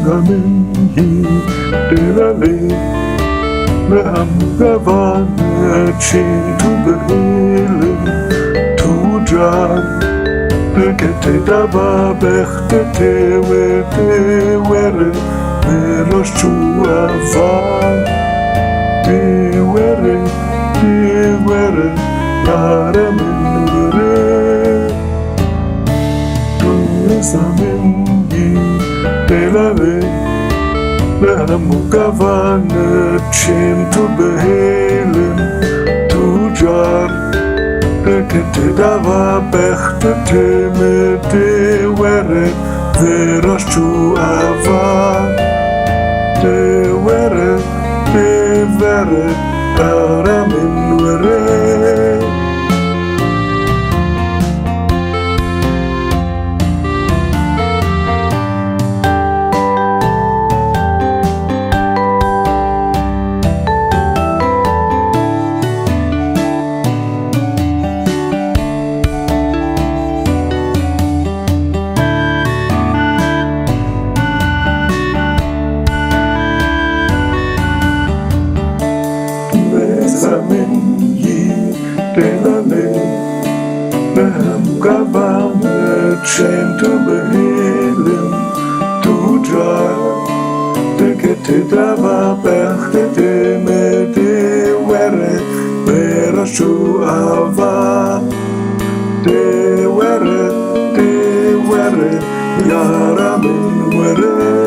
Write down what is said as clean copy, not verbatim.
Ramini Delale Ram Gavana Chintu Behele Tujan Bekete Dava Bechtete Wete Were Merosh Chuava Were Yaramin Were Tuesamin Delale Gavana Chintu Behelen Tujar Bekete Dava Bechtete Mede Were Verosh Chuava De Were Aramin Were Zamin yi delale Mehem Gavana Chintu Behelen Tujar Bekete Dava Bechtete Mede Were Verosh Chuava De Were Yaramin Were Yaramin Were